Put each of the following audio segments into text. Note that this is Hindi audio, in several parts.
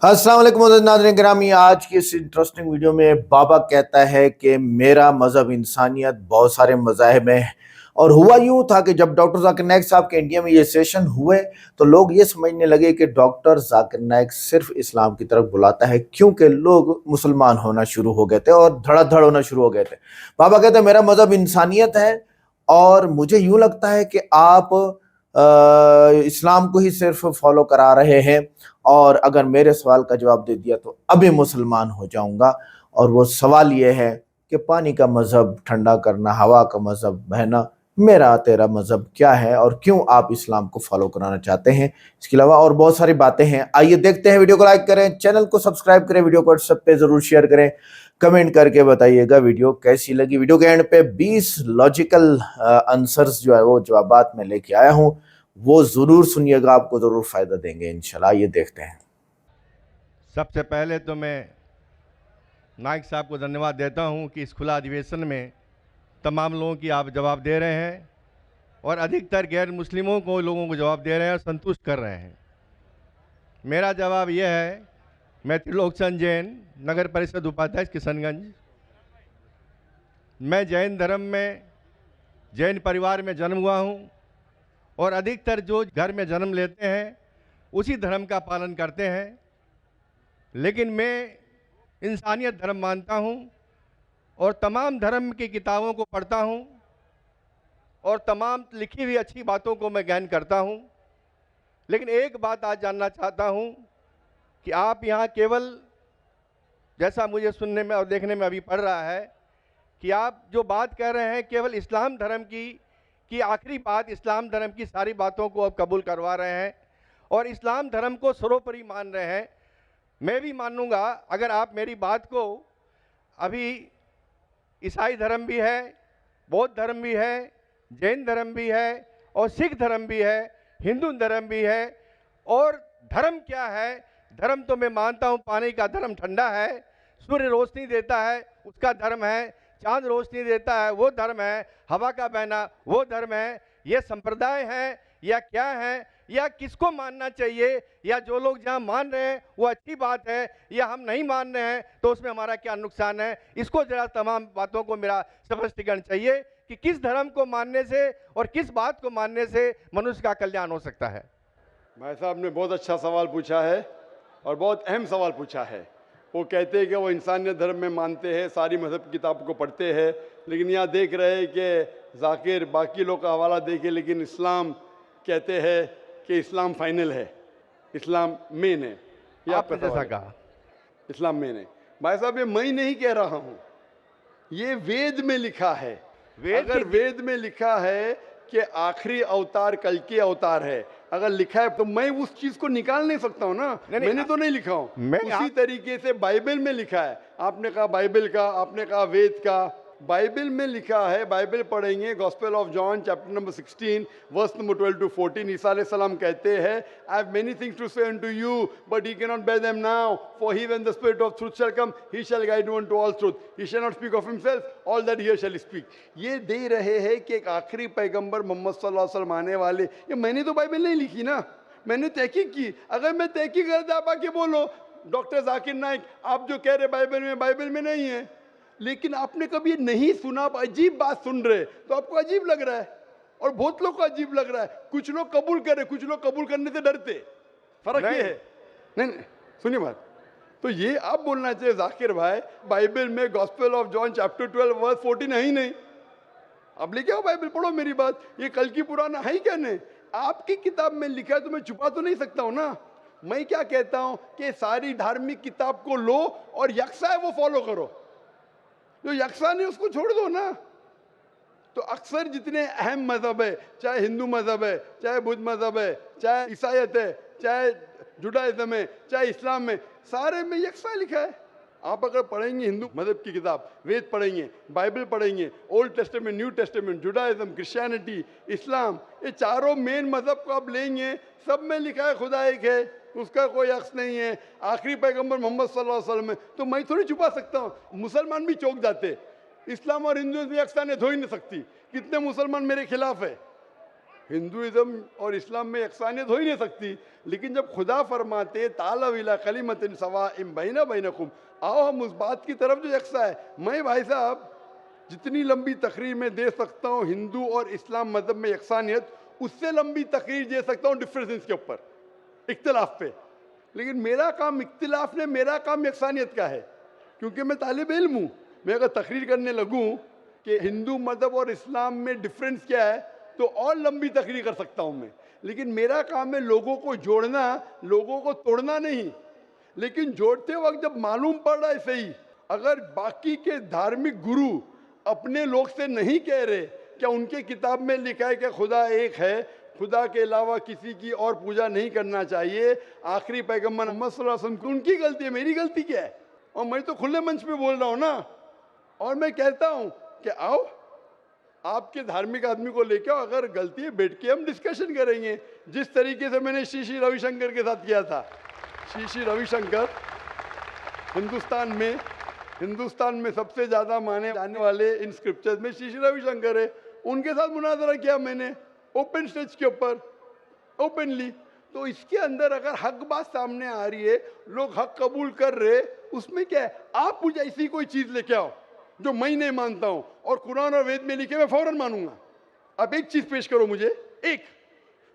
अस्सलाम वालेकुम नाज़रीन गिरामी। आज की इस इंटरेस्टिंग वीडियो में बाबा कहता है कि मेरा मजहब इंसानियत, बहुत सारे मज़ाहिब हैं। और हुआ यूं था कि जब डॉक्टर जाकिर नाइक साहब के इंडिया में ये सेशन हुए तो लोग ये समझने लगे कि डॉक्टर जाकिर नाइक सिर्फ इस्लाम की तरफ बुलाता है, क्योंकि लोग मुसलमान होना शुरू हो गए थे और धड़ाधड़ होना शुरू हो गए थे। बाबा कहते हैं मेरा मजहब इंसानियत है और मुझे यूं लगता है कि आप इस्लाम को ही सिर्फ फॉलो करा रहे हैं, और अगर मेरे सवाल का जवाब दे दिया तो अभी मुसलमान हो जाऊंगा। और वो सवाल ये है कि पानी का मजहब ठंडा करना, हवा का मजहब बहना, मेरा तेरा मजहब क्या है और क्यों आप इस्लाम को फॉलो कराना चाहते हैं। इसके अलावा और बहुत सारी बातें हैं, आइए देखते हैं। वीडियो को लाइक करें, चैनल को सब्सक्राइब करें, वीडियो को व्हाट्सएप पे जरूर शेयर करें, कमेंट करके बताइएगा वीडियो कैसी लगी। वीडियो के एंड पे 20 लॉजिकल आंसर्स जो है वो जवाबात में लेके आया हूं, वो जरूर सुनिएगा, आपको जरूर फायदा देंगे इंशाल्लाह। ये देखते हैं। सबसे पहले तो मैं नाइक साहब को धन्यवाद देता हूं कि इस खुला अधिवेशन में तमाम लोगों की आप जवाब दे रहे हैं और अधिकतर गैर मुस्लिमों को लोगों को जवाब दे रहे हैं और संतुष्ट कर रहे हैं। मेरा जवाब यह है, मैं त्रिलोक चंद जैन, नगर परिषद उपाध्यक्ष किशनगंज। मैं जैन धर्म में, जैन परिवार में जन्म हुआ हूं और अधिकतर जो घर में जन्म लेते हैं उसी धर्म का पालन करते हैं। लेकिन मैं इंसानियत धर्म मानता हूं और तमाम धर्म की किताबों को पढ़ता हूं और तमाम लिखी हुई अच्छी बातों को मैं गहन करता हूं। लेकिन एक बात आज जानना चाहता हूं कि आप यहाँ केवल, जैसा मुझे सुनने में और देखने में अभी पड़ रहा है, कि आप जो बात कह रहे हैं केवल इस्लाम धर्म की आखिरी बात, इस्लाम धर्म की सारी बातों को आप कबूल करवा रहे हैं और इस्लाम धर्म को सर्वोपरि मान रहे हैं। मैं भी मानूंगा अगर आप मेरी बात को, अभी ईसाई धर्म भी है, बौद्ध धर्म भी है, जैन धर्म भी है और सिख धर्म भी है, हिंदू धर्म भी है। और धर्म क्या है? धर्म तो मैं मानता हूँ पानी का धर्म ठंडा है, सूर्य रोशनी देता है उसका धर्म है, चांद रोशनी देता है वो धर्म है, हवा का बहना वो धर्म है। ये संप्रदाय है या क्या है, या किसको मानना चाहिए, या जो लोग जहां मान रहे हैं वो अच्छी बात है, या हम नहीं मान रहे हैं तो उसमें हमारा क्या नुकसान है? इसको जरा तमाम बातों को मेरा स्पष्टीकरण चाहिए कि किस धर्म को मानने से और किस बात को मानने से मनुष्य का कल्याण हो सकता है। भाई साहब ने बहुत अच्छा सवाल पूछा है और बहुत अहम सवाल पूछा है। वो कहते हैं कि वो इंसानियत धर्म में मानते हैं, सारी मजहब की किताब को पढ़ते हैं, लेकिन यहाँ देख रहे हैं कि जाकिर बाकी लोग का हवाला देखे, लेकिन इस्लाम कहते हैं कि इस्लाम फाइनल है, इस्लाम मेन है। ये आपने जैसा कहा, इस्लाम मेन है। भाई साहब ये मैं नहीं कह रहा हूँ, ये वेद में लिखा है। अगर वेद में लिखा है कि आखिरी अवतार कल के अवतार है, अगर लिखा है तो मैं उस चीज को निकाल नहीं सकता हूँ ना। मैंने तो नहीं लिखा हूँ, उसी तरीके से बाइबल में लिखा है। आपने कहा बाइबल का, आपने कहा वेद का, बाइबल में लिखा है। बाइबल पढ़ेंगे, gospel of John chapter number 16 verse number 12 to 14। Isa अलैहिस्सलाम कहते हैं, I have many things to say unto you but he cannot bear them now, for he when the spirit of truth shall come he shall guide you into all truth, he shall not speak of himself, all that he shall speak। ये दे रहे हैं कि एक आखिरी पैगंबर मोहम्मद सल्लल्लाहु अलैहि वसल्लम आने वाले। ये मैंने तो बाइबल नहीं लिखी ना, मैंने तहकीक की। अगर मैं तहकीक करता, आप आके बोलो डॉक्टर जाकिर नाइक आप जो कह रहे बाइबल में नहीं है, लेकिन आपने कभी नहीं सुना, आप अजीब बात सुन रहे तो आपको अजीब लग रहा है और बहुत लोग को अजीब लग रहा है। कुछ लोग कबूल करे, कुछ लोग कबूल करने से डरते। फर्क ये है। नहीं, सुनिए बात, तो ये आप बोलना चाहिए जाकिर भाई बाइबल में gospel of John chapter 12 verse 14 है ही नहीं। अब लेके आओ बाइबल, पढ़ो मेरी बात। ये कल की पुराना है ही क्या? नहीं, आपकी किताब में लिखा है तो मैं छुपा तो नहीं सकता हूं ना। मैं क्या कहता हूं कि सारी धार्मिक किताब को लो और यकसा है वो फॉलो करो, जो यकसा नहीं उसको छोड़ दो ना। तो अक्सर जितने अहम मजहब है, चाहे हिंदू मजहब है, चाहे बुद्ध मजहब है, चाहे ईसाईयत है, चाहे जुडाइज्म है, चाहे इस्लाम में, सारे में यकसा लिखा है। आप अगर पढ़ेंगे हिंदू मजहब की किताब, वेद पढ़ेंगे, बाइबल पढ़ेंगे, Old Testament, New Testament, Judaism, Christianity, इस्लाम, ये चारों मेन मजहब को आप लेंगे, सब में लिखा है खुदा एक है, उसका कोई अक्स नहीं है, आखिरी पैगंबर मोहम्मद सल्लल्लाहु अलैहि वसल्लम है। तो मैं थोड़ी छुपा सकता हूँ, मुसलमान भी चौंक जाते। इस्लाम और हिंदू में अक्सा ने धो ही नहीं सकती। कितने मुसलमान मेरे खिलाफ है, हिंदुइज्म और इस्लाम में यकसानियत हो ही नहीं सकती। लेकिन जब खुदा फरमाते तालव इला कलिमतिन सवाइम बैना बैनकुम, आओ हम उस बात की तरफ जो यकसा है। मैं भाई साहब जितनी लंबी तकरीर में दे सकता हूँ हिंदू और इस्लाम मजहब में यकसानियत, उससे लंबी तकरीर दे सकता हूँ डिफरेंसेस के ऊपर, इख्तिलाफ पे। लेकिन मेरा काम इख्तिलाफ ने, मेरा काम यकसानियत का है, क्योंकि मैं तालिब इल्म हूँ। मैं अगर तकरीर करने लगूँ कि हिंदू मजहब और इस्लाम में डिफरेंस क्या है, तो और लंबी तकरीर कर सकता हूँ मैं। लेकिन मेरा काम है लोगों को जोड़ना, लोगों को तोड़ना नहीं। लेकिन जोड़ते वक्त जब मालूम पड़ रहा है सही, अगर बाकी के धार्मिक गुरु अपने लोग से नहीं कह रहे, क्या उनके किताब में लिखा है कि खुदा एक है, खुदा के अलावा किसी की और पूजा नहीं करना चाहिए, आखिरी पैगम्बर मोहम्मद सल्लल्लाहु अलैहि वसल्लम, उनकी गलती है, मेरी गलती क्या है? और मैं तो खुले मंच पे बोल रहा हूँ ना। और मैं कहता हूँ कि आओ आपके धार्मिक आदमी को लेके आओ, अगर गलती है बैठ के हम डिस्कशन करेंगे, जिस तरीके से मैंने श्री श्री रविशंकर के साथ किया था। श्री श्री रविशंकर हिंदुस्तान में सबसे ज्यादा माने जाने वाले इन स्क्रिप्चर्स में श्री श्री रविशंकर है। उनके साथ मुनाजरा किया मैंने ओपन स्टेज के ऊपर, ओपनली। तो इसके अंदर अगर हक बात सामने आ रही है, लोग हक कबूल कर रहे, उसमें क्या है? आप मुझे ऐसी कोई चीज लेके आओ जो मैं नहीं मानता हूं और कुरान और वेद में लिखे मैं फौरन मानूंगा। अब एक चीज पेश करो मुझे, एक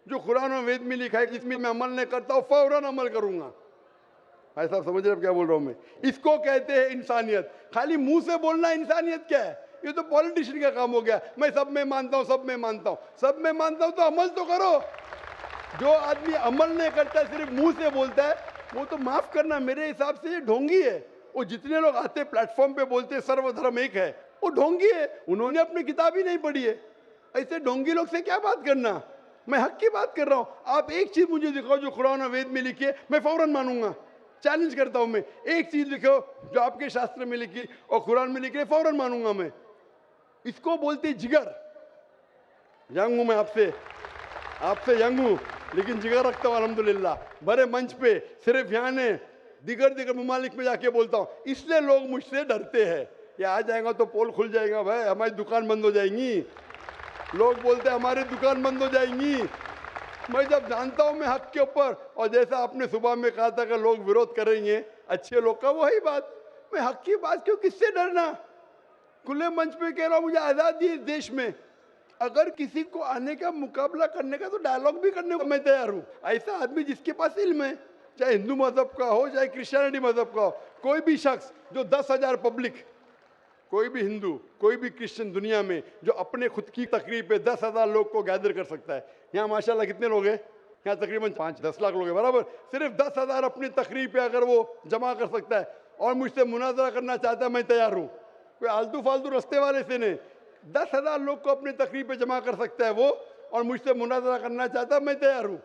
जो कुरान और वेद में लिखा है कि इसमें मैं अमल नहीं करता हूं, फौरन अमल करूंगा। भाई साहब समझ रहे आप क्या बोल रहा हूं मैं? इसको कहते हैं इंसानियत। खाली मुंह से बोलना इंसानियत क्या है? ये तो पॉलिटिशियन का काम हो गया। मैं सब में मानता हूं, सब में मानता हूं, सब में मानता हूं, तो अमल तो करो। जो आदमी अमल नहीं करता, सिर्फ मुंह से बोलता है, वो तो माफ करना, मेरे हिसाब से ये ढोंगी है। वो जितने लोग आते प्लेटफॉर्म पे बोलते सर्वधर्म एक है, वो ढोंगी है। उन्होंने अपनी किताब ही नहीं पढ़ी है। ऐसे ढोंगी लोग से क्या बात करना? मैं हक की बात कर रहा हूं। आप एक चीज मुझे दिखाओ जो कुरान और वेद में लिखी है, मैं फौरन मानूंगा। चैलेंज करता हूं मैं, एक चीज लिखो जो आपके शास्त्र में लिखी और कुरान में लिखी है, फौरन मानूंगा मैं। इसको बोलते जिगर। यंग हूं मैं, आपसे यंग हूं, लेकिन जिगर रखता हूं अल्हम्दुलिल्लाह। बड़े मंच पे सिर्फ यहाँ ने दिगर ममालिक में जाके बोलता हूँ, इसलिए लोग मुझसे डरते हैं। ये आ जाएगा तो पोल खुल जाएगा, भाई हमारी दुकान बंद हो जाएंगी। लोग बोलते हैं हमारी दुकान बंद हो जाएंगी। मैं जब जानता हूँ मैं हक के ऊपर, और जैसा आपने सुबह में कहा था कि लोग विरोध करेंगे अच्छे लोग का, वही बात। मैं हक की बात क्यों, किससे डरना? खुले मंच पे कह रहा हूँ, मुझे आज़ादी इस देश में। अगर किसी को आने का, मुकाबला करने का, तो डायलॉग भी करने को मैं तैयार हूँ। ऐसा आदमी जिसके पास इल्म है, चाहे हिंदू मजहब का हो, चाहे क्रिश्चियनिटी मजहब का हो, कोई भी शख्स जो 10,000 पब्लिक, कोई भी हिंदू, कोई भी क्रिश्चियन दुनिया में जो अपने खुद की तकरीब पे 10,000 लोग को गैदर कर सकता है। यहाँ माशाल्लाह कितने लोग हैं? यहाँ तकरीबन 5-10 लाख लोग हैं, बराबर। सिर्फ 10,000 अपनी तकरीब पे अगर वो जमा कर सकता है और मुझसे मुनाजरा करना चाहता है, मैं तैयार हूँ। कोई आलतू फालतू रस्ते वाले से नहीं, 10,000 लोग को अपनी तकरीब पे जमा कर सकता है वो, और मुझसे मुनाजरा करना चाहता है, मैं तैयार हूँ।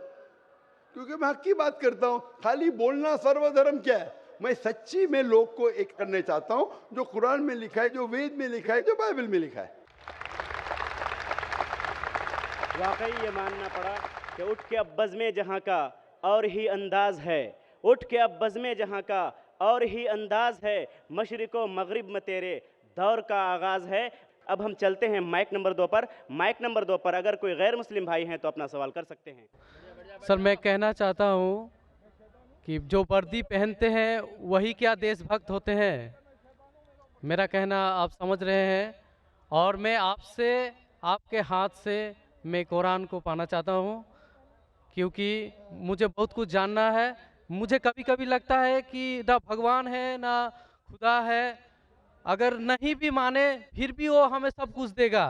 क्योंकि मैं हक की बात करता हूँ। खाली बोलना सर्वधर्म क्या है? मैं सच्ची में लोग को एक करने चाहता हूँ, जो कुरान में लिखा है, जो वेद में लिखा है, जो बाइबल में लिखा है। वाकई ये मानना पड़ा कि उठ के अब बज़्म जहाँ का और ही अंदाज है, उठ के अब बज़्म जहाँ का और ही अंदाज है, मशरिक़ो मगरिब में तेरे दौर का आगाज़ है। अब हम चलते हैं माइक नंबर 2 पर। माइक नंबर 2 पर अगर कोई गैर मुस्लिम भाई हैं तो अपना सवाल कर सकते हैं। सर, मैं कहना चाहता हूँ कि जो वर्दी पहनते हैं वही क्या देशभक्त होते हैं? मेरा कहना आप समझ रहे हैं। और मैं आपसे, आपके हाथ से मैं कुरान को पाना चाहता हूँ, क्योंकि मुझे बहुत कुछ जानना है। मुझे कभी कभी लगता है कि ना भगवान है ना खुदा है। अगर नहीं भी माने फिर भी वो हमें सब कुछ देगा।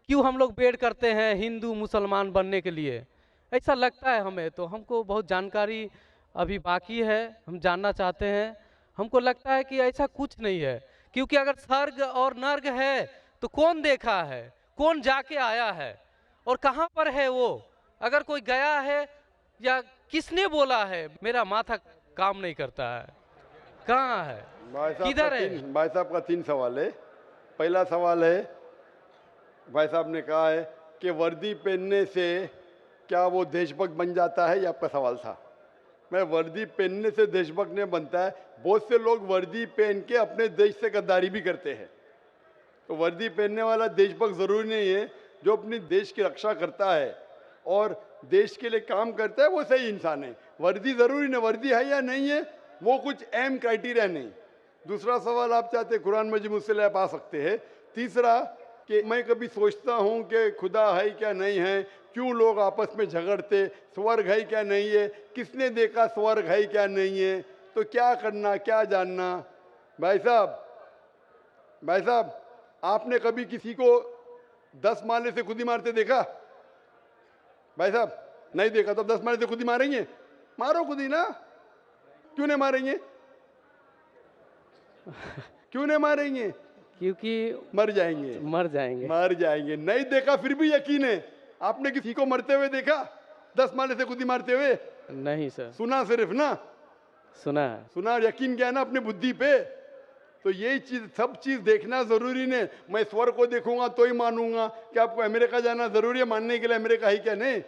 क्यों हम लोग वेट करते हैं हिंदू मुसलमान बनने के लिए? ऐसा लगता है हमें। तो हमको बहुत जानकारी अभी बाकी है, हम जानना चाहते हैं। हमको लगता है कि ऐसा कुछ नहीं है, क्योंकि अगर स्वर्ग और नर्क है तो कौन देखा है, कौन जाके आया है और कहाँ पर है वो? अगर कोई गया है या किसने बोला है, मेरा माथा काम नहीं करता है। कहाँ है, किधर है? भाई साहब का 3 सवाल है। पहला सवाल है, भाई साहब ने कहा है कि वर्दी पहनने से क्या वो देशभक्त बन जाता है, ये आपका सवाल था। मैं वर्दी पहनने से देशभक्त नहीं बनता है। बहुत से लोग वर्दी पहन के अपने देश से गद्दारी भी करते हैं। तो वर्दी पहनने वाला देशभक्त जरूरी नहीं है। जो अपनी देश की रक्षा करता है, और देश के लिए काम करता है वो सही इंसान है। वर्दी ज़रूरी नहीं, वर्दी है या नहीं है वो कुछ अहम क्राइटेरिया नहीं। दूसरा सवाल आप चाहते कुरान मजीद मुझसे ले पा सकते हैं। तीसरा कि मैं कभी सोचता हूँ कि खुदा है क्या नहीं है, क्यों लोग आपस में झगड़ते, स्वर्ग है क्या नहीं है, किसने देखा स्वर्ग है क्या नहीं है, तो क्या करना क्या जानना। भाई साहब आपने कभी किसी को 10 माले से खुद ही मारते देखा? भाई साहब नहीं देखा तो 10 माले से खुद ही मारेंगे? मारो खुद ही ना, क्यों नहीं मारेंगे? क्यों नहीं मारेंगे? क्योंकि मर जाएंगे। मर जाएंगे। नहीं देखा फिर भी यकीन है। आपने किसी को मरते हुए देखा 10 माले से खुद ही मारते हुए? नहीं सर। सुना सिर्फ ना? सुना। यकीन क्या है ना अपनी बुद्धि पे। तो यही चीज, सब चीज देखना जरूरी नहीं। मैं स्वर्ग को देखूंगा तो ही मानूंगा। क्या आपको अमेरिका जाना जरूरी है मानने के लिए अमेरिका है क्या? नहीं।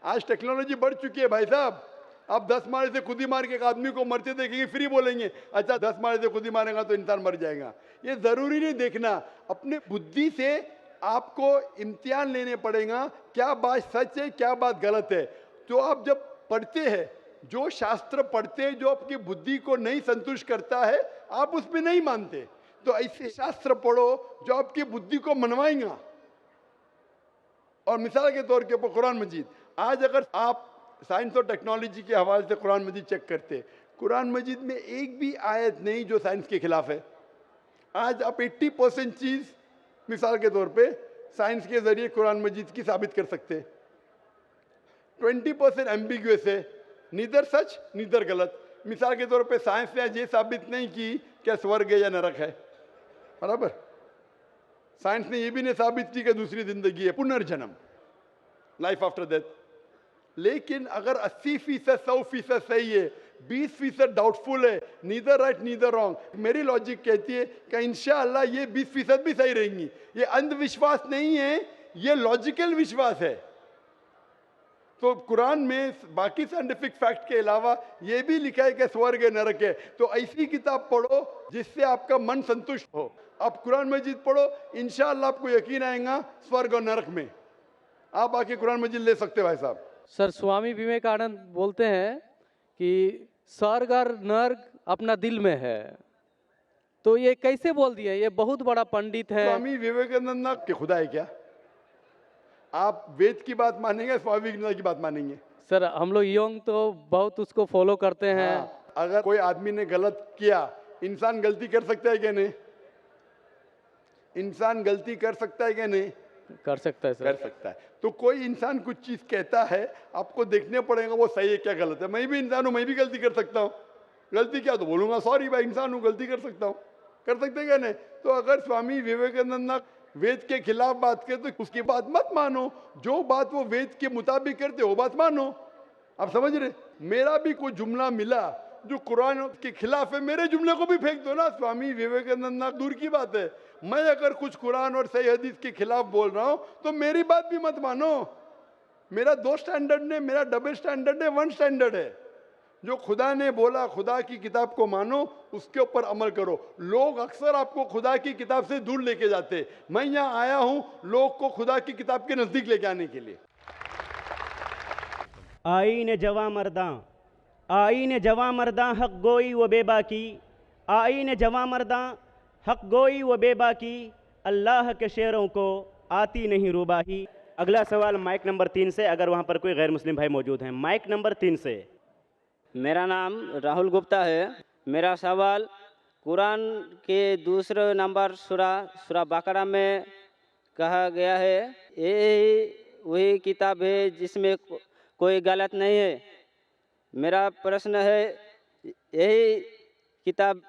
आज टेक्नोलॉजी बढ़ चुकी है भाई साहब। आप 10 माले से खुद ही मार के एक आदमी को मरते देखेंगे फिर ही बोलेंगे अच्छा 10 माले से खुद ही मारेगा तो इंसान मर जाएगा। ये जरूरी नहीं देखना। अपने बुद्धि से आपको इम्तिहान लेने पड़ेगा, क्या बात सच है क्या बात गलत है। तो आप जब पढ़ते हैं, जो शास्त्र पढ़ते हैं जो आपकी बुद्धि को नहीं संतुष्ट करता है आप उसमें नहीं मानते, तो ऐसे शास्त्र पढ़ो जो आपकी बुद्धि को मनवाएगा। और मिसाल के तौर के ऊपर कुरान मजीद, आज अगर आप साइंस और टेक्नोलॉजी के हवाले से कुरान मजीद चेक करते, कुरान मजीद में एक भी आयत नहीं जो साइंस के खिलाफ है। आज आप 80% चीज मिसाल के तौर पे साइंस के जरिए कुरान मजीद की साबित कर सकते हैं। 20% एम्बिग्युअस है, नीदर सच नीदर गलत। मिसाल के तौर पे साइंस ने आज ये साबित नहीं की क्या स्वर्ग है या नरक है, बराबर। साइंस ने ये भी नहीं साबित की कि दूसरी जिंदगी है, पुनर्जन्म, लाइफ आफ्टर डेथ। लेकिन अगर 80% 100% सही है, 20% डाउटफुल है, नीदर राइट नीदर रॉन्ग, मेरी लॉजिक कहती है कि इंशाअल्लाह ये 20% भी सही रहेंगी। ये अंधविश्वास नहीं है, ये लॉजिकल विश्वास है। तो कुरान में बाकी साइंटिफिक फैक्ट के अलावा ये भी लिखा है कि स्वर्ग है नरक है। तो ऐसी किताब पढ़ो जिससे आपका मन संतुष्ट हो। आप कुरान मजीद पढ़ो, इंशाअल्लाह आपको यकीन आएगा स्वर्ग और नरक में। आप आके कुरान मजीद ले सकते हो भाई साहब। सर स्वामी विवेकानंद बोलते हैं कि स्वर्ग और नर्क अपना दिल में है, तो ये कैसे बोल दिया? ये बहुत बड़ा पंडित है। स्वामी विवेकानंद ना कि खुदा है क्या? आप वेद की बात मानेंगे, स्वामी विवेकानंद की बात मानेंगे? सर हम लोग यंग तो बहुत उसको फॉलो करते हैं। हाँ, अगर कोई आदमी ने गलत किया, इंसान गलती कर सकता है क्या नहीं? इंसान गलती कर सकता है क्या नहीं? कर सकता है सर। कर सकता है। तो कोई इंसान कुछ चीज कहता है, आपको देखने पड़ेगा वो सही है क्या गलत है। मैं भी इंसान हूं, मैं भी गलती कर सकता हूँ। गलती क्या तो बोलूंगा सॉरी भाई इंसान हूं, गलती कर सकता हूँ। कर सकते क्या नहीं? तो अगर स्वामी विवेकानंद वेद के खिलाफ बात करे तो उसकी बात मत मानो, जो बात वो वेद के मुताबिक करते वो बात मानो। आप समझ रहे? मेरा भी कोई जुमला मिला जो कुरान के खिलाफ है, मेरे जुमले को भी फेंक दो ना। स्वामी विवेकानंद दूर की बात है, मैं अगर कुछ कुरान और सही हदीस के खिलाफ बोल रहा हूं तो मेरी बात भी मत मानो। मेरा 2 स्टैंडर्ड नहीं, मेरा डबल स्टैंडर्ड है, 1 स्टैंडर्ड है। जो खुदा ने बोला खुदा की किताब को मानो, उसके ऊपर अमल करो। लोग अक्सर आपको खुदा की किताब से दूर लेके जाते। मैं यहाँ आया हूँ लोग को खुदा की किताब के नजदीक लेके आने के लिए। आईन जवा मर्दां, आईन जवा मर्दां हक गोई व बेबाकी, आईन जवा मर्दां हक गोई व बेबाकी, अल्लाह के शेरों को आती नहीं रूबाही। अगला सवाल माइक नंबर 3 से, अगर वहाँ पर कोई गैर मुस्लिम भाई मौजूद हैं। माइक नंबर 3 से। मेरा नाम राहुल गुप्ता है। मेरा सवाल, कुरान के दूसरे नंबर सूरा बकरा में कहा गया है ये वही किताब है जिसमें कोई गलत नहीं है। मेरा प्रश्न है यही किताब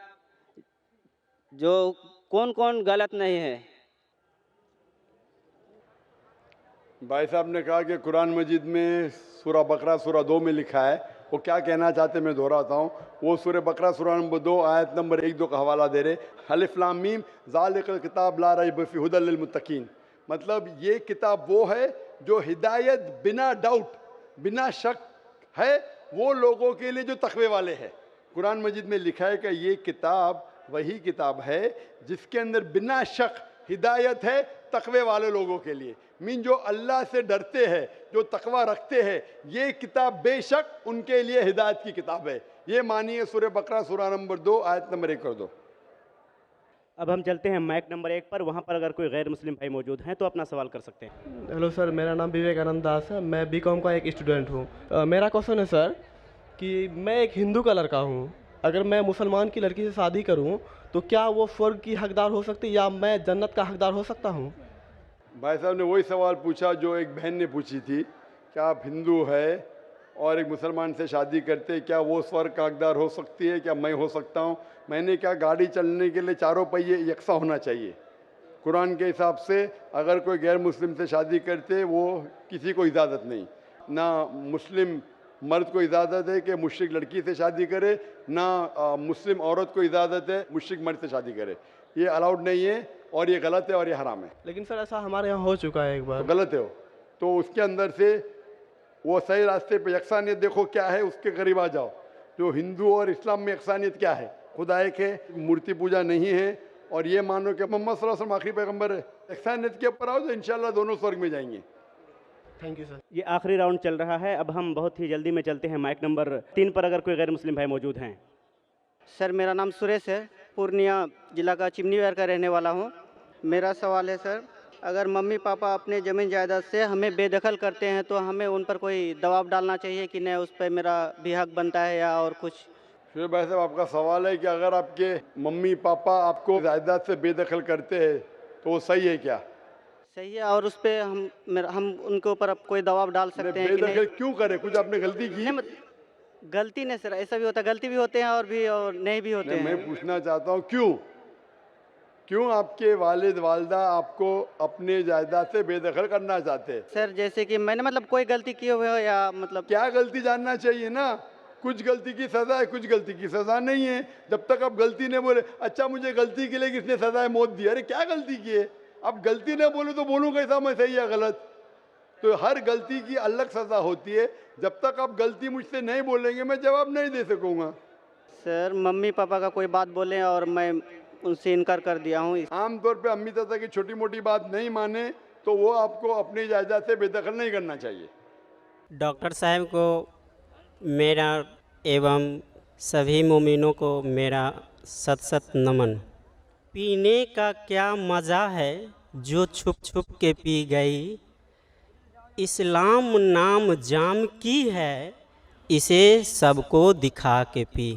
जो कौन कौन गलत नहीं है? भाई साहब ने कहा कि कुरान मजीद में सूरा बकरा सूरा 2 में लिखा है। वो क्या कहना चाहते मैं दोहराता हूँ। वो सूरा बकरा सूरा नंबर 2 आयत नंबर 1-2 का हवाला दे रहे, अलिफ लाम मीम ज़ालिकल किताब ला रैब फीह हुदल लिल मुत्तकीन। मतलब ये किताब वो है जो हिदायत बिना डाउट बिना शक है वो लोगों के लिए जो तकवे वाले हैं। कुरान मजीद में लिखा है कि ये किताब वही किताब है जिसके अंदर बिना शक हिदायत है तकवे वाले लोगों के लिए। मीन जो अल्लाह से डरते हैं, जो तकवा रखते हैं, ये किताब बेशक उनके लिए हिदायत की किताब है। ये मानिए सूरह बकरा सूरा नंबर 2 आयत नंबर 1 कर दो। अब हम चलते हैं माइक नंबर 1 पर। वहाँ पर अगर कोई गैर मुस्लिम भाई मौजूद हैं तो अपना सवाल कर सकते हैं। हेलो सर, मेरा नाम विवेकानंद दास है। मैं बीकॉम का एक स्टूडेंट हूँ। मेरा क्वेश्चन है सर कि मैं एक हिंदू का लड़का हूँ, अगर मैं मुसलमान की लड़की से शादी करूँ तो क्या वो स्वर्ग की हकदार हो सकती है या मैं जन्नत का हकदार हो सकता हूँ? भाई साहब ने वही सवाल पूछा जो एक बहन ने पूछी थी, क्या आप हिंदू है और एक मुसलमान से शादी करते, क्या वो स्वर्ग का हकदार हो सकती है, क्या मैं हो सकता हूँ? मैंने कहा गाड़ी चलने के लिए चारों पहिए यकसा होना चाहिए। कुरान के हिसाब से अगर कोई गैर मुस्लिम से शादी करते वो किसी को इजाज़त नहीं, ना मुस्लिम मर्द को इजाज़त है कि मुश्रिक लड़की से शादी करे, ना मुस्लिम औरत को इजाज़त है मुश्रिक मर्द से शादी करे। ये अलाउड नहीं है और ये गलत है और ये हराम है। लेकिन सर ऐसा हमारे यहाँ हो चुका है एक बार। तो गलत है वो, तो उसके अंदर से वो सही रास्ते पे यकसानियत देखो क्या है, उसके करीब आ जाओ। जो हिंदू और इस्लाम में यकसानियत क्या है, खुदा एक है, मूर्ति पूजा नहीं है, और ये मानो कि मोहम्मद सल्लल्लाहु अलैहि वसल्लम आखिरी पैगंबर है। यकसानियत के ऊपर आओ तो इंशाल्लाह दोनों स्वर्ग में जाएंगे। Thank you sir. ये आखिरी राउंड चल रहा है। अब हम बहुत ही जल्दी में चलते हैं माइक नंबर 3 पर अगर कोई गैर मुस्लिम भाई मौजूद हैं। सर मेरा नाम सुरेश है, पूर्णिया जिला का चिमनीवार का रहने वाला हूँ। मेरा सवाल है सर, अगर मम्मी पापा अपने ज़मीन जायदाद से हमें बेदखल करते हैं तो हमें उन पर कोई दबाव डालना चाहिए कि नहीं, उस पर मेरा भी हक बनता है या और कुछ? फिर भाई साहब आपका सवाल है कि अगर आपके मम्मी पापा आपको जायदाद से बेदखल करते हैं तो वो सही है क्या? सही है, और उस पर हम उनके ऊपर अब कोई दबाव डाल सकते हैं कि बेदखल नहीं? क्यों करे? कुछ आपने गलती की? नहीं गलती नहीं सर, ऐसा भी होता है, गलती भी होते हैं और नहीं भी होते हैं। मैं पूछना चाहता हूँ क्यों आपके वालिद वालदा आपको अपने जायदाद से बेदखल करना चाहते हैं? सर जैसे कि मैंने मतलब कोई गलती की हो या मतलब क्या गलती जानना चाहिए ना। कुछ गलती की सजा है, कुछ गलती की सजा नहीं है। जब तक आप गलती नहीं बोले, अच्छा मुझे गलती के लिए किसने सजाए मौत दी, अरे क्या गलती की है? आप गलती नहीं बोले तो बोलूँ कैसा मैं सही या गलत? तो हर गलती की अलग सजा होती है। जब तक आप गलती मुझसे नहीं बोलेंगे मैं जवाब नहीं दे सकूँगा। सर मम्मी पापा का कोई बात बोले और मैं उनसे इनकार कर दिया हूँ। आमतौर पे अम्मी चाचा की छोटी मोटी बात नहीं माने तो वो आपको अपनी जायदाद से बेदखल नहीं करना चाहिए। डॉक्टर साहब को मेरा एवं सभी मोमिनों को मेरा सत सत नमन। पीने का क्या मज़ा है जो छुप छुप के पी गई, इस्लाम नाम जाम की है इसे सबको दिखा के पी।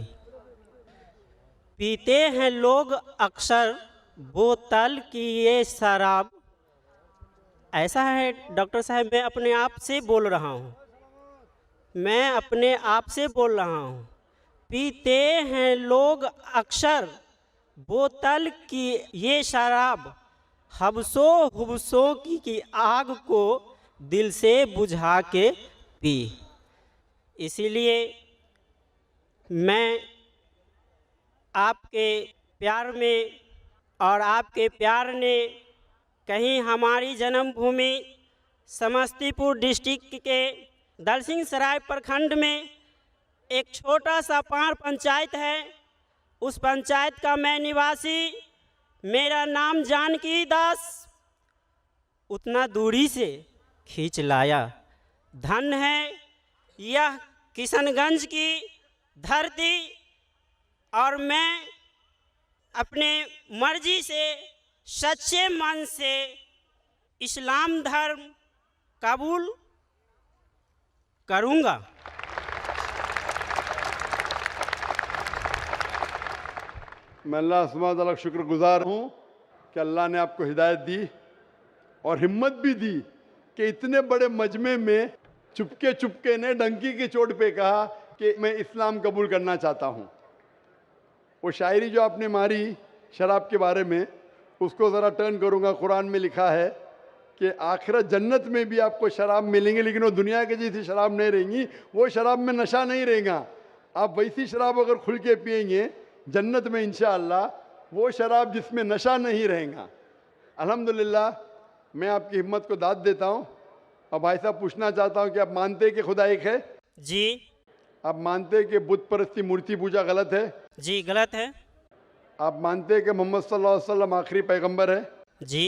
पीते हैं लोग अक्सर बोतल की ये शराब। ऐसा है डॉक्टर साहब, मैं अपने आप से बोल रहा हूँ, मैं अपने आप से बोल रहा हूँ। पीते हैं लोग अक्सर बोतल की ये शराब, हब्सों की आग को दिल से बुझा के पी। इसीलिए मैं आपके प्यार में और आपके प्यार ने कहीं हमारी जन्मभूमि समस्तीपुर डिस्ट्रिक्ट के दलसिंह सराय प्रखंड में एक छोटा सा पार पंचायत है, उस पंचायत का मैं निवासी, मेरा नाम जानकी दास, उतना दूरी से खींच लाया। धन है यह किशनगंज की धरती और मैं अपने मर्जी से सच्चे मन से इस्लाम धर्म कबूल करूँगा। मैं अल्लाह सुब्हानहू तआला का शुक्रगुजार हूँ कि अल्लाह ने आपको हिदायत दी और हिम्मत भी दी कि इतने बड़े मजमे में चुपके ने डंकी की चोट पे कहा कि मैं इस्लाम कबूल करना चाहता हूँ। वो शायरी जो आपने मारी शराब के बारे में, उसको ज़रा टर्न करूँगा। कुरान में लिखा है कि आखिरत जन्नत में भी आपको शराब मिलेंगी, लेकिन वो दुनिया की जैसी शराब नहीं रहेंगी, वो शराब में नशा नहीं रहेगा। आप वैसी शराब अगर खुल के पिएंगे जन्नत में इंशाअल्लाह, वो शराब जिसमें नशा नहीं रहेगा। अल्हम्दुलिल्लाह, मैं आपकी हिम्मत को दाद देता हूँ। और भाई साहब पूछना चाहता हूँ कि आप मानते हैं कि खुदा एक है? जी। आप मानते हैं कि बुत परस्ती मूर्ति पूजा गलत है? जी गलत है। आप मानते हैं कि मोहम्मद सल्लल्लाहु अलैहि वसल्लम आखिरी पैगंबर है? जी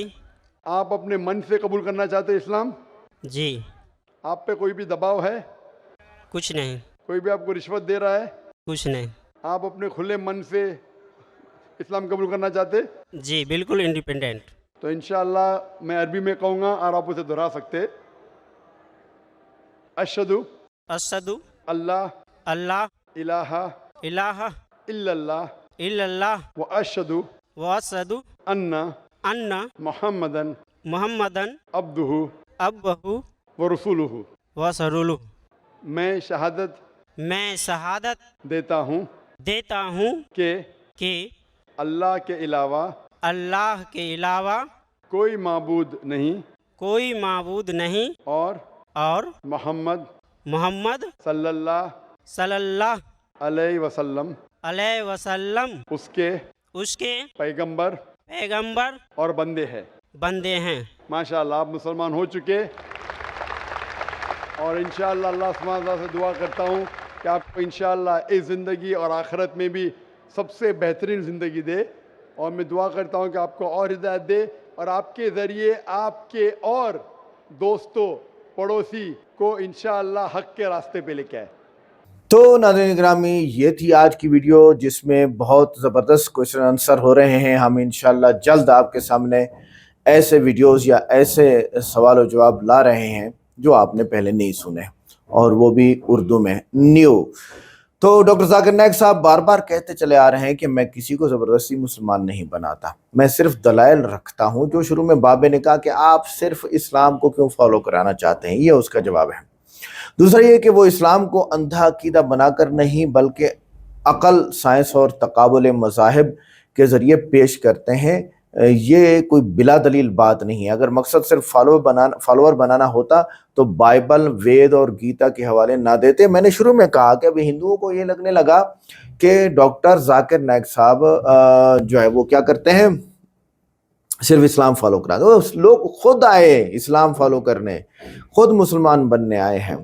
आप अपने मन से कबूल करना चाहते हैं इस्लाम? जी। आप पे कोई भी दबाव है? कुछ नहीं। कोई भी आपको रिश्वत दे रहा है? कुछ नहीं। आप अपने खुले मन से इस्लाम कबूल करना चाहते? जी बिल्कुल इंडिपेंडेंट। तो इंशाअल्लाह मैं अरबी में कहूँगा और आप उसे दोहरा सकते। अशहदु अशहदु अल्लाह अल्लाह इलाहा इलाहा इल्लल्लाह इल्लल्लाह व अशहदु व अशहदु अन्ना अन्ना मुहम्मदन मुहम्मदन अब्दुहु अब्बहु व रसूलुहु। व सरूलु। मैं शहादत मैं शहादत देता हूँ देता हूँ कि कि अल्लाह के अलावा अल्लाह के अलावा कोई माबूद नहीं कोई माबूद नहीं और मोहम्मद मोहम्मद सल्लल्लाहु अलैहि वसल्लम उसके पैगंबर और बंदे हैं। माशाअल्लाह आप मुसलमान हो चुके और इंशाअल्लाह अल्लाह सुब्हानहू व तआला से दुआ करता हूँ कि आपको इंशाअल्लाह इस ज़िंदगी और आखिरत में भी सबसे बेहतरीन ज़िंदगी दे। और मैं दुआ करता हूँ कि आपको और हिदायत दे और आपके ज़रिए आपके और दोस्तों पड़ोसी को इंशाअल्लाह हक़ के रास्ते पे लेके आए। तो नाज़रीन ग्रामी, ये थी आज की वीडियो जिसमें बहुत ज़बरदस्त क्वेश्चन आंसर हो रहे हैं। हम इंशाअल्लाह जल्द आपके सामने ऐसे वीडियोस या ऐसे सवाल और जवाब ला रहे हैं जो आपने पहले नहीं सुने, और वो भी उर्दू में न्यू। तो डॉक्टर जाकिर नाइक साहब बार बार कहते चले आ रहे हैं कि मैं किसी को ज़बरदस्ती मुसलमान नहीं बनाता, मैं सिर्फ दलाइल रखता हूँ। जो शुरू में बाबे ने कहा कि आप सिर्फ इस्लाम को क्यों फॉलो कराना चाहते हैं, ये उसका जवाब है। दूसरा ये कि वो इस्लाम को अंधा अकीदा बनाकर नहीं बल्कि अक़ल, साइंस और तकाबुल मज़ाहिब के ज़रिए पेश करते हैं। ये कोई बिला दलील बात नहीं है। अगर मकसद सिर्फ फॉलोअर बनाना होता तो बाइबल, वेद और गीता के हवाले ना देते। मैंने शुरू में कहा कि अभी हिंदुओं को ये लगने लगा कि डॉक्टर जाकिर नाइक साहब जो है वो क्या करते हैं, सिर्फ इस्लाम फॉलो करा दो। लोग खुद आए इस्लाम फॉलो करने, खुद मुसलमान बनने आए हैं।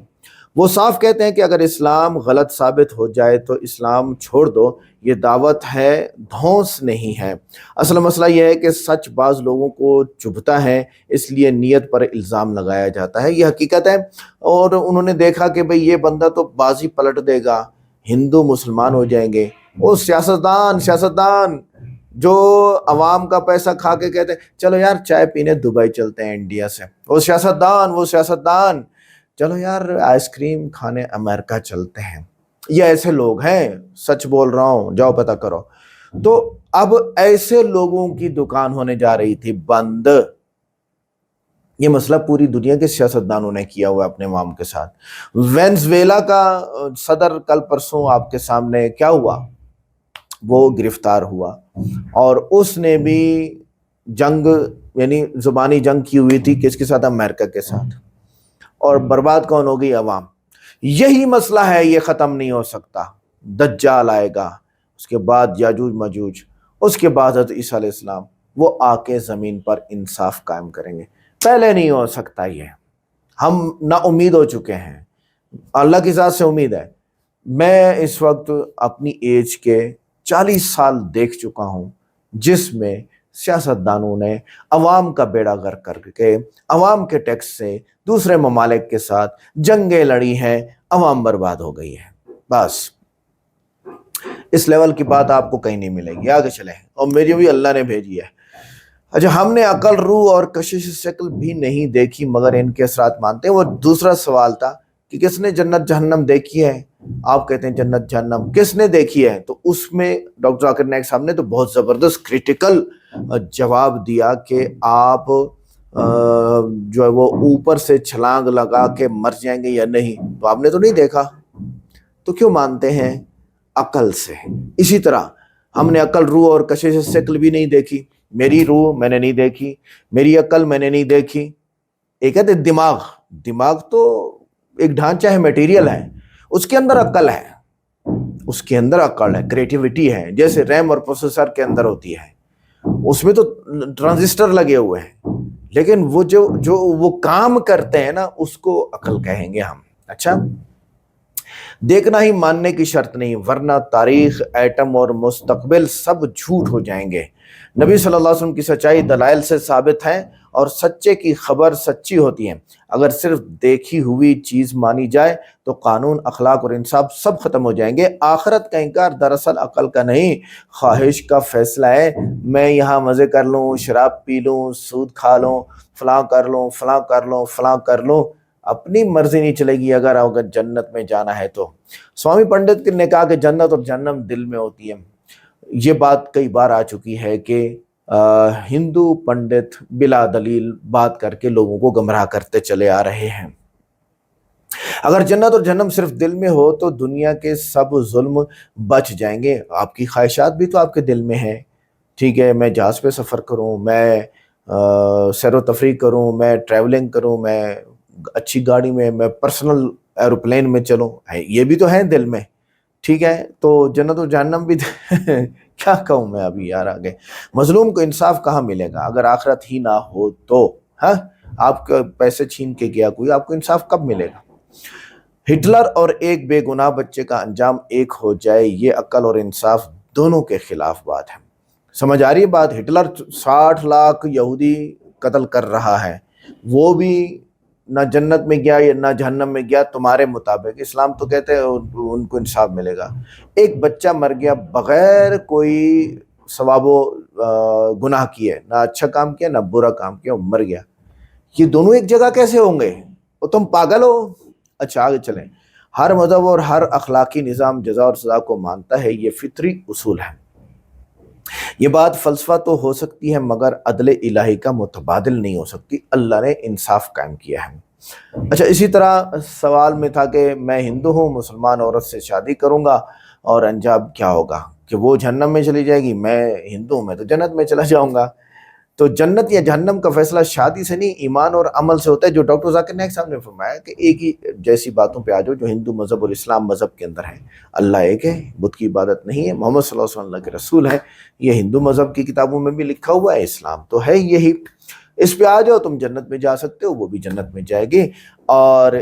वो साफ कहते हैं कि अगर इस्लाम गलत साबित हो जाए तो इस्लाम छोड़ दो, ये दावत है, धौंस नहीं है। असल मसला यह है कि सच बाज़ लोगों को चुभता है, इसलिए नियत पर इल्ज़ाम लगाया जाता है। ये हकीकत है। और उन्होंने देखा कि भाई ये बंदा तो बाजी पलट देगा, हिंदू मुसलमान हो जाएंगे। वो सियासतदान जो अवाम का पैसा खा के कहते हैं चलो यार चाय पीने दुबई चलते हैं इंडिया से, वो सियासतदान चलो यार आइसक्रीम खाने अमेरिका चलते हैं। ये ऐसे लोग हैं, सच बोल रहा हूँ, जाओ पता करो। तो अब ऐसे लोगों की दुकान होने जा रही थी बंद। ये मसला पूरी दुनिया के सियासतदानों ने किया हुआ अपने अवाम के साथ। वेनेज़ुएला का सदर कल परसों आपके सामने क्या हुआ, वो गिरफ्तार हुआ और उसने भी जंग यानी जुबानी जंग की हुई थी किसके साथ, अमेरिका के साथ। और बर्बाद कौन हो गई, अवाम। यही मसला है, ये ख़त्म नहीं हो सकता। दज्जाल आएगा, उसके बाद याजूज मजूज, उसके बाद हज़रत ईसा अलैहिस्सलाम, वो आके ज़मीन पर इंसाफ कायम करेंगे। पहले नहीं हो सकता ये, हम ना उम्मीद हो चुके हैं। अल्लाह की ज़ात से उम्मीद है। मैं इस वक्त अपनी एज के 40 साल देख चुका हूँ जिसमें सियासतदानों ने अवाम का बेड़ा गर्क करके अवाम के टैक्स से दूसरे ममालिक के साथ जंगें लड़ी हैं, अवाम बर्बाद हो गई है। बस इस लेवल की बात आपको कहीं नहीं मिलेगी। आगे चले, और मेरी भी अल्लाह ने भेजी है। अच्छा, हमने अकल, रूह और कशिश शक्ल भी नहीं देखी मगर इनके असरात मानते हैं। वो दूसरा सवाल था कि किसने जन्नत जहन्नम देखी है। आप कहते हैं जन्नत जहन्नम किसने देखी है, तो उसमें डॉक्टर जाकिर नाइक साहब ने तो बहुत ज़बरदस्त क्रिटिकल जवाब दिया कि आप जो है वो ऊपर से छलांग लगा के मर जाएंगे या नहीं। तो आपने तो नहीं देखा, तो क्यों मानते हैं अकल से। इसी तरह हमने अकल, रूह और कशिश शक्ल भी नहीं देखी। मेरी रूह मैंने नहीं देखी, मेरी अकल मैंने नहीं देखी। एक कहते दिमाग तो एक ढांचा है, मटेरियल है, उसके अंदर अकल है, उसके अंदर अकल है, क्रिएटिविटी है। जैसे रैम और प्रोसेसर के अंदर होती है, उसमें तो ट्रांजिस्टर लगे हुए हैं, लेकिन वो जो वो काम करते हैं ना, उसको अकल कहेंगे हम। अच्छा, देखना ही मानने की शर्त नहीं, वरना तारीख, एटम और मुस्तकबिल सब झूठ हो जाएंगे। नबी सल्लल्लाहु अलैहि वसल्लम की सच्चाई दलाइल से साबित है और सच्चे की खबर सच्ची होती है। अगर सिर्फ देखी हुई चीज मानी जाए तो कानून, अखलाक और इंसाफ सब खत्म हो जाएंगे। आखिरत का इनकार दरअसल अकल का नहीं, ख्वाहिश का फैसला है। मैं यहाँ मजे कर लूँ, शराब पी लूँ, सूद खा लूँ, फलां कर लूँ, फलां कर लूँ, फलां कर लूँ, अपनी मर्जी नहीं चलेगी अगर जन्नत में जाना है तो। स्वामी पंडित ने कहा कि जन्नत और जहन्नम दिल में होती है। ये बात कई बार आ चुकी है कि हिंदू पंडित बिला दलील बात करके लोगों को गुमराह करते चले आ रहे हैं। अगर जन्नत और जहन्नम सिर्फ दिल में हो तो दुनिया के सब जुल्म बच जाएंगे। आपकी ख्वाहिशात भी तो आपके दिल में है। ठीक है, मैं जहाज पे सफ़र करूं, मैं सैर व तफरीह करूं, मैं ट्रैवलिंग करूं, मैं अच्छी गाड़ी में, मैं पर्सनल एरोप्लेन में चलूं, ये भी तो है दिल में। ठीक है, तो जन्नत और जहन्नम भी क्या कहूँ मैं अभी यार आगे। मजलूम को इंसाफ कहाँ मिलेगा अगर आखिरत ही ना हो तो। हाँ, आपके पैसे छीन के गया कोई, आपको इंसाफ कब मिलेगा। हिटलर और एक बेगुनाह बच्चे का अंजाम एक हो जाए, ये अक्ल और इंसाफ दोनों के खिलाफ बात है। समझ आ रही है बात। हिटलर 60 लाख यहूदी कत्ल कर रहा है, वो भी ना जन्नत में गया या ना जहन्नम में गया तुम्हारे मुताबिक। इस्लाम तो कहते हैं उनको इंसाफ मिलेगा। एक बच्चा मर गया बगैर कोई सवाबो गुनाह किए, ना अच्छा काम किया ना बुरा काम किया, मर गया। ये दोनों एक जगह कैसे होंगे? वो तुम पागल हो। अच्छा आगे चलें। हर मजहब और हर अखलाकी निज़ाम जज़ा और सज़ा को मानता है, ये फितरी उसूल है। ये बात फ़लसफ़ा तो हो सकती है मगर अदल इलाही का मुतबादिल नहीं हो सकती। अल्लाह ने इंसाफ कायम किया है। अच्छा, इसी तरह सवाल में था कि मैं हिंदू हूँ, मुसलमान औरत से शादी करूँगा और अंजाम क्या होगा कि वो जहन्नम में चली जाएगी। मैं हिंदू हूँ, मैं तो जन्नत में चला जाऊँगा। तो जन्नत या जहन्नम का फैसला शादी से नहीं, ईमान और अमल से होता है। जो डॉक्टर जाकिर नाइक साहब ने फरमाया कि एक ही जैसी बातों पे आ जाओ जो हिंदू मज़हब और इस्लाम मज़हब के अंदर है। अल्लाह एक है, बुत की इबादत नहीं है, मोहम्मद सल्लल्लाहु अलैहि वसल्लम के रसूल है। ये हिंदू मज़हब की किताबों में भी लिखा हुआ है, इस्लाम तो है यही। इस पे आ जाओ, तुम जन्नत में जा सकते हो, वो भी जन्नत में जाएगी। और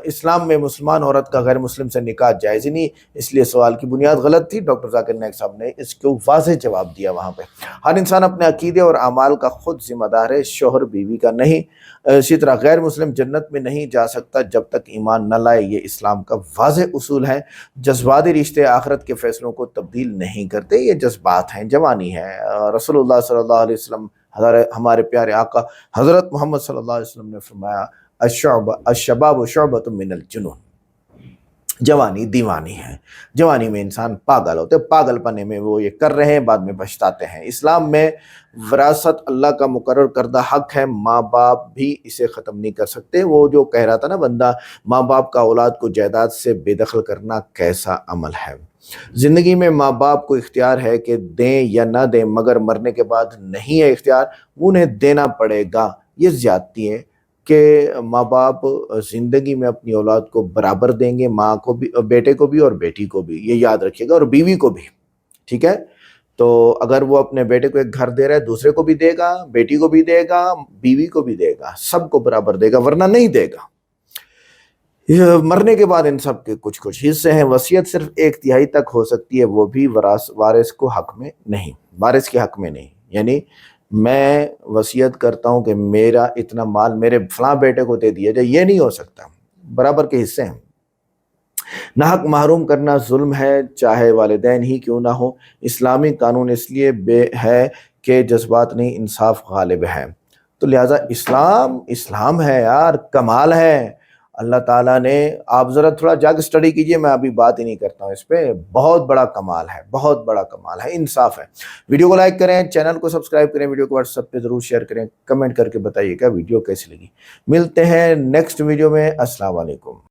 इस्लाम में मुसलमान औरत का गैर मुस्लिम से निकाह जायज़ ही नहीं, इसलिए सवाल की बुनियाद गलत थी। डॉक्टर जाकिर नाइक साहब ने इसको वाज़ेह जवाब दिया वहाँ पे। हर इंसान अपने अकीदे और अमाल का खुद जिम्मेदार है, शोहर बीवी का नहीं। इसी तरह गैर मुस्लिम जन्नत में नहीं जा सकता जब तक ईमान न लाए, ये इस्लाम का वाज़ेह उसूल है। जज्बाती रिश्ते आखिरत के फैसलों को तब्दील नहीं करते, ये जज्बात हैं, जवानी है। रसूलुल्लाह सल्लल्लाहु अलैहि वसल्लम, हमारे प्यारे आका हज़रत मोहम्मद सल्लल्लाहु अलैहि वसल्लम ने फरमाया, अश्शबाब शुअबतुम मिनल जुनून। जवानी दीवानी है। जवानी में इंसान पागल होते, पागलपने में वो ये कर रहे हैं, बाद में पछताते हैं। इस्लाम में विरासत अल्लाह का मुकर्रर करदा हक है, माँ बाप भी इसे ख़त्म नहीं कर सकते। वो जो कह रहा था ना बंदा, माँ बाप का औलाद को जायदाद से बेदखल करना कैसा अमल है। ज़िंदगी में माँ बाप को इख्तियार है कि दें या ना दें, मगर मरने के बाद नहीं है इख्तियार, उन्हें देना पड़ेगा। ये ज़्यादती है कि माँ बाप ज़िंदगी में अपनी औलाद को बराबर देंगे, माँ को भी, बेटे को भी और बेटी को भी, ये याद रखिएगा, और बीवी को भी। ठीक है, तो अगर वो अपने बेटे को एक घर दे रहा है, दूसरे को भी देगा, बेटी को भी देगा, बीवी को भी देगा, सबको बराबर देगा, वरना नहीं देगा। मरने के बाद इन सब के कुछ कुछ हिस्से हैं। वसीयत सिर्फ 1/3 तक हो सकती है, वो भी वारिस को हक में नहीं, वारिस के हक में नहीं। यानी मैं वसीयत करता हूँ कि मेरा इतना माल मेरे फलां बेटे को दे दिया जाए, ये नहीं हो सकता। बराबर के हिस्से हैं। नाहक महरूम करना जुल्म है, चाहे वालिदैन ही क्यों ना हो। इस्लामी कानून इसलिए है कि जज्बात नहीं, इंसाफ गालिब है। तो लिहाजा इस्लाम है यार, कमाल है अल्लाह ताला ने। आप ज़रा थोड़ा जाके स्टडी कीजिए, मैं अभी बात ही नहीं करता हूँ इस पर। बहुत बड़ा कमाल है, बहुत बड़ा कमाल है, इंसाफ है। वीडियो को लाइक करें, चैनल को सब्सक्राइब करें, वीडियो को व्हाट्सएप पे ज़रूर शेयर करें, कमेंट करके बताइएगा वीडियो कैसी लगी। मिलते हैं नेक्स्ट वीडियो में। अस्सलाम वालेकुम।